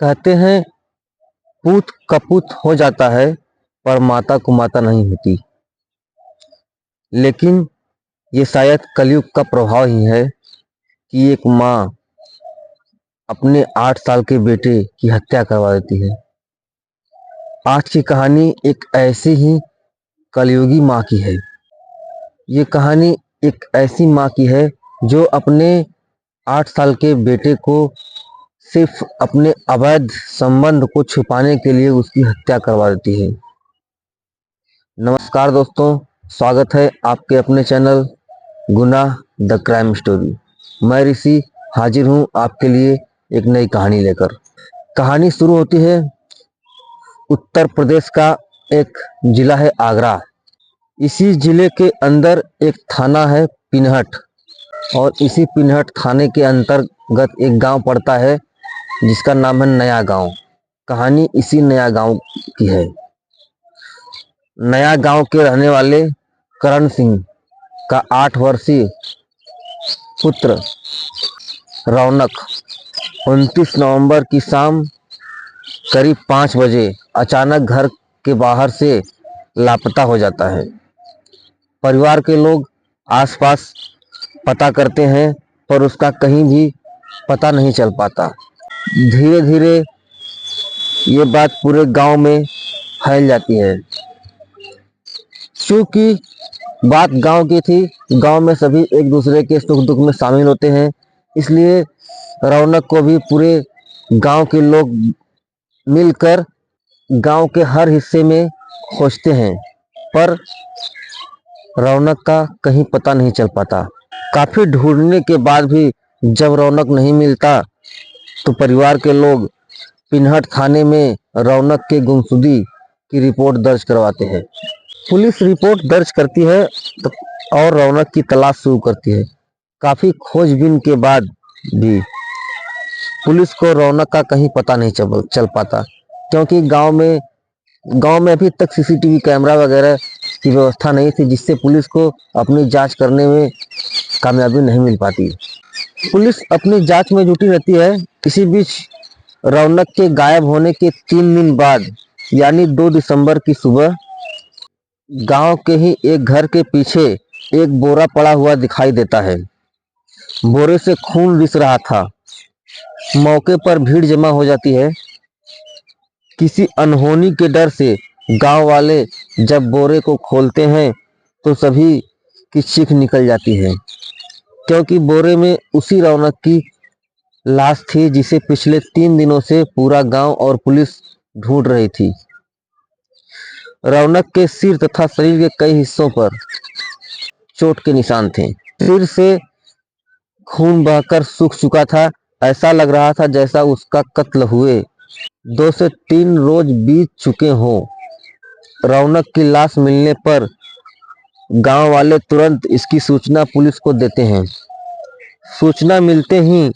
कहते हैं पूत कपूत हो जाता है पर माता को माता नहीं होती। लेकिन ये शायद कलयुग का प्रभाव ही है कि एक माँ अपने 8 साल के बेटे की हत्या करवा देती है। आज की कहानी एक ऐसी ही कलयुगी माँ की है। ये कहानी एक ऐसी माँ की है जो अपने 8 साल के बेटे को सिर्फ अपने अवैध संबंध को छुपाने के लिए उसकी हत्या करवा देती है। नमस्कार दोस्तों, स्वागत है आपके अपने चैनल गुनाह द क्राइम स्टोरी। मैं ऋषि हाजिर हूँ आपके लिए एक नई कहानी लेकर। कहानी शुरू होती है उत्तर प्रदेश का एक जिला है आगरा। इसी जिले के अंदर एक थाना है पिनहट और इसी पिनहट थाने के अंतर्गत एक गांव पड़ता है जिसका नाम है नया गांव। कहानी इसी नया गांव की है। नया गांव के रहने वाले करण सिंह का 8 वर्षीय पुत्र रौनक 29 नवंबर की शाम करीब 5 बजे अचानक घर के बाहर से लापता हो जाता है। परिवार के लोग आसपास पता करते हैं पर उसका कहीं भी पता नहीं चल पाता। धीरे धीरे ये बात पूरे गांव में फैल जाती है। क्योंकि बात गांव की थी, गांव में सभी एक दूसरे के सुख दुख में शामिल होते हैं, इसलिए रौनक को भी पूरे गांव के लोग मिलकर गांव के हर हिस्से में खोजते हैं पर रौनक का कहीं पता नहीं चल पाता। काफी ढूंढने के बाद भी जब रौनक नहीं मिलता तो परिवार के लोग पिनहट थाने में रौनक के गुमशुदगी की रिपोर्ट दर्ज करवाते हैं। पुलिस रिपोर्ट दर्ज करती है और रौनक की तलाश शुरू करती है। काफी खोजबीन के बाद भी पुलिस को रौनक का कहीं पता नहीं चल पाता, क्योंकि गांव में अभी तक सीसीटीवी कैमरा वगैरह की व्यवस्था नहीं थी, जिससे पुलिस को अपनी जांच करने में कामयाबी नहीं मिल पाती। पुलिस अपनी जांच में जुटी रहती है। इसी बीच रौनक के गायब होने के 3 दिन बाद यानी 2 दिसंबर की सुबह गांव के ही एक घर के पीछे एक बोरा पड़ा हुआ दिखाई देता है। बोरे से खून रिस रहा था। मौके पर भीड़ जमा हो जाती है। किसी अनहोनी के डर से गांव वाले जब बोरे को खोलते हैं तो सभी की चीख निकल जाती है, क्योंकि बोरे में उसी रौनक की लाश थी जिसे पिछले 3 दिनों से पूरा गांव और पुलिस ढूंढ रही थी। रौनक के सिर तथा शरीर के कई हिस्सों पर चोट के निशान थे। सिर से खून बहकर सूख चुका था। ऐसा लग रहा था जैसा उसका कत्ल हुए 2 से 3 रोज बीत चुके हों। रौनक की लाश मिलने पर गांव वाले तुरंत इसकी सूचना पुलिस को देते हैं। सूचना मिलते ही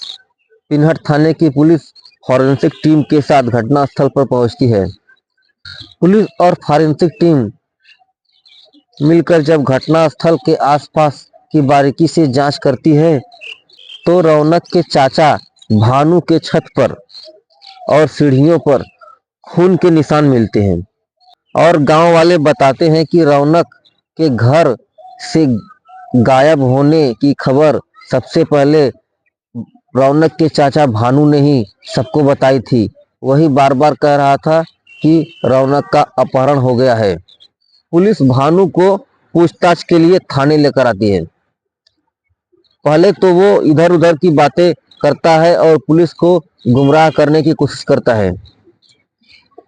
पिनहट थाने की पुलिस फॉरेंसिक टीम के साथ घटनास्थल पर पहुंचती है। पुलिस और फॉरेंसिक टीम मिलकर जब घटनास्थल के आसपास की बारीकी से जांच करती है तो रौनक के चाचा भानु के छत पर और सीढ़ियों पर खून के निशान मिलते हैं और गांव वाले बताते हैं कि रौनक के घर से गायब होने की खबर सबसे पहले रौनक के चाचा भानु ने ही सबको बताई थी। वही बार बार कह रहा था कि रौनक का अपहरण हो गया है। पुलिस भानु को पूछताछ के लिए थाने लेकर आती है। पहले तो वो इधर उधर की बातें करता है और पुलिस को गुमराह करने की कोशिश करता है,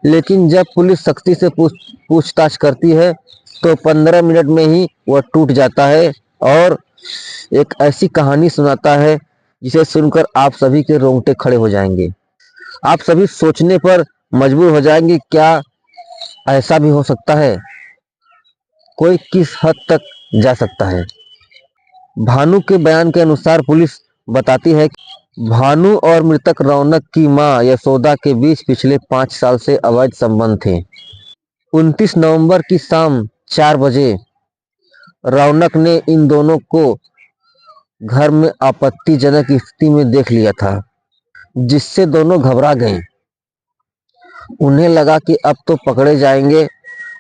लेकिन जब पुलिस सख्ती से पूछताछ करती है तो 15 मिनट में ही वह टूट जाता है और एक ऐसी कहानी सुनाता है जिसे सुनकर आप सभी के रोंगटे खड़े हो जाएंगे। आप सभी सोचने पर मजबूर हो जाएंगे, क्या ऐसा भी हो सकता है? कोई किस हद तक जा सकता है? भानु के बयान के अनुसार पुलिस बताती है कि भानु और मृतक रौनक की मां यशोदा के बीच पिछले 5 साल से अवैध संबंध थे। 29 नवंबर की शाम 4 बजे रौनक ने इन दोनों को घर में आपत्तिजनक स्थिति में देख लिया था, जिससे दोनों घबरा गए। उन्हें लगा कि अब तो पकड़े जाएंगे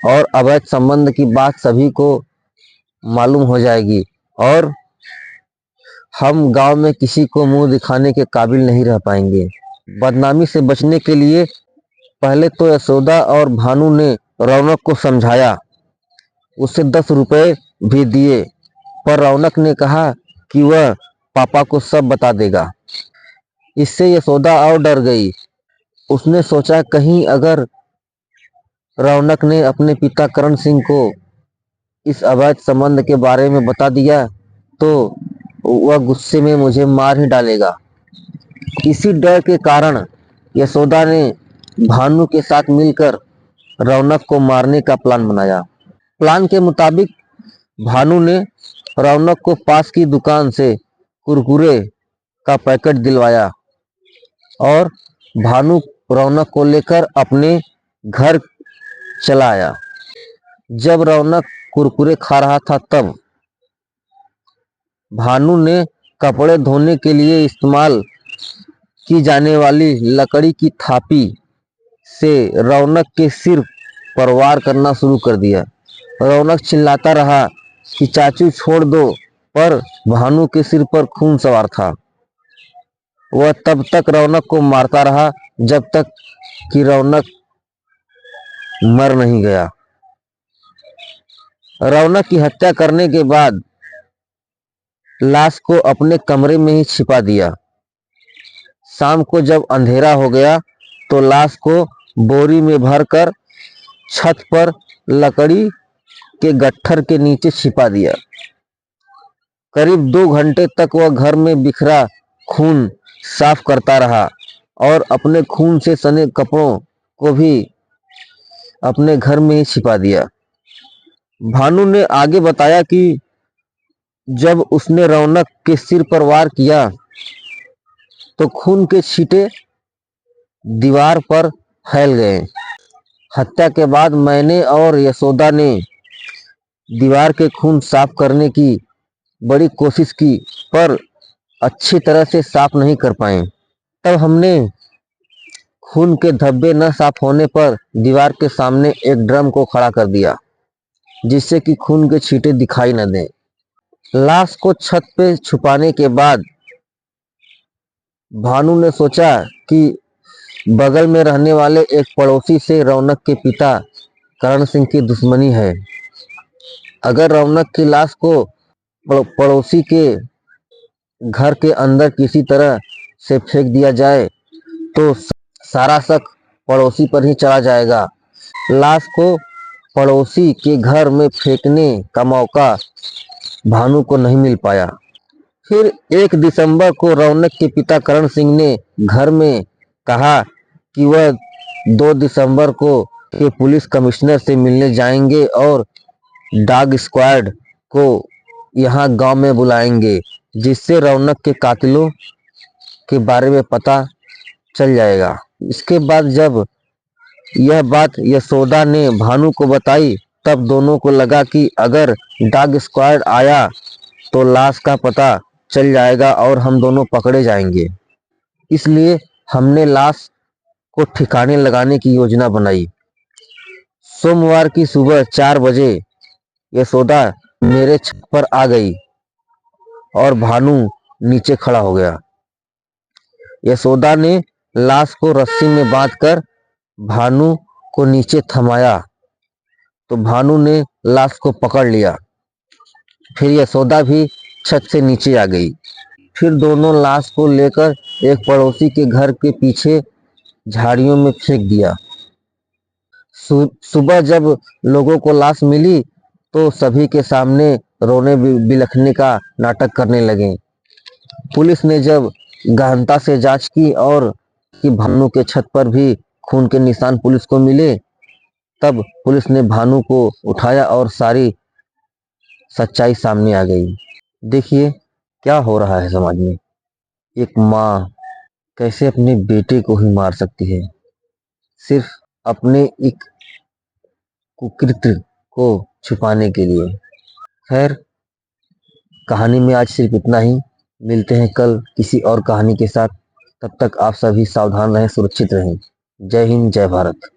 और अवैध संबंध की बात सभी को मालूम हो जाएगी और हम गांव में किसी को मुंह दिखाने के काबिल नहीं रह पाएंगे। बदनामी से बचने के लिए पहले तो यशोदा और भानु ने रौनक को समझाया, उसे 10 रुपए भी दिए, पर रौनक ने कहा कि वह पापा को सब बता देगा। इससे यशोदा और डर गई। उसने सोचा कहीं अगर रौनक ने अपने पिता करण सिंह को इस अवैध संबंध के बारे में बता दिया तो वह गुस्से में मुझे मार ही डालेगा। इसी डर के कारण यशोदा ने भानु के साथ मिलकर रौनक को मारने का प्लान बनाया। प्लान के मुताबिक भानु ने रौनक को पास की दुकान से कुरकुरे का पैकेट दिलवाया और भानु रौनक को लेकर अपने घर चला आया। जब रौनक कुरकुरे खा रहा था तब भानु ने कपड़े धोने के लिए इस्तेमाल की जाने वाली लकड़ी की थापी से रौनक के सिर पर वार करना शुरू कर दिया। रौनक चिल्लाता रहा कि चाचू छोड़ दो, पर भानु के सिर पर खून सवार था। वह तब तक रौनक को मारता रहा जब तक कि रौनक मर नहीं गया। रौनक की हत्या करने के बाद लाश को अपने कमरे में ही छिपा दिया। शाम को जब अंधेरा हो गया तो लाश को बोरी में भरकर छत पर लकड़ी के गट्ठर के नीचे छिपा दिया। करीब 2 घंटे तक वह घर में बिखरा खून साफ करता रहा और अपने खून से सने कपड़ों को भी अपने घर में ही छिपा दिया। भानु ने आगे बताया कि जब उसने रौनक के सिर पर वार किया तो खून के छींटे दीवार पर फैल गए। हत्या के बाद मैंने और यशोदा ने दीवार के खून साफ करने की बड़ी कोशिश की, पर अच्छी तरह से साफ नहीं कर पाए। तब हमने खून के धब्बे न साफ होने पर दीवार के सामने एक ड्रम को खड़ा कर दिया, जिससे कि खून के छींटे दिखाई न दें। लाश को छत पे छुपाने के बाद भानु ने सोचा कि बगल में रहने वाले एक पड़ोसी से रौनक के पिता करण सिंह की दुश्मनी है। अगर रौनक की लाश को पड़ोसी के घर के अंदर किसी तरह से फेंक दिया जाए तो सारा शक पड़ोसी पर ही चला जाएगा। लाश को पड़ोसी के घर में फेंकने का मौका भानु को नहीं मिल पाया। फिर 1 दिसंबर को रौनक के पिता करण सिंह ने घर में कहा कि वह 2 दिसंबर को के पुलिस कमिश्नर से मिलने जाएंगे और डॉग स्क्वाड को यहाँ गांव में बुलाएंगे, जिससे रौनक के कातिलों के बारे में पता चल जाएगा। इसके बाद जब यह बात यशोदा ने भानु को बताई तब दोनों को लगा कि अगर डॉग स्क्वाड आया तो लाश का पता चल जाएगा और हम दोनों पकड़े जाएंगे। इसलिए हमने लाश को ठिकाने लगाने की योजना बनाई। सोमवार की सुबह 4 बजे यशोदा मेरे छत पर आ गई और भानु नीचे खड़ा हो गया। यशोदा ने लाश को रस्सी में बांधकर भानु को नीचे थमाया तो भानु ने लाश को पकड़ लिया। फिर यशोदा भी छत से नीचे आ गई। फिर दोनों लाश को लेकर एक पड़ोसी के घर के पीछे झाड़ियों में फेंक दिया। सुबह जब लोगों को लाश मिली तो सभी के सामने रोने बिलखने का नाटक करने लगे। पुलिस ने जब गहनता से जांच की और कि भानु के छत पर भी खून के निशान पुलिस को मिले, तब पुलिस ने भानु को उठाया और सारी सच्चाई सामने आ गई। देखिए क्या हो रहा है समाज में। एक माँ कैसे अपने बेटे को ही मार सकती है सिर्फ अपने एक कुकृत्य को छुपाने के लिए। खैर, कहानी में आज सिर्फ इतना ही। मिलते हैं कल किसी और कहानी के साथ। तब तक आप सभी सावधान रहें, सुरक्षित रहें। जय हिंद, जय भारत।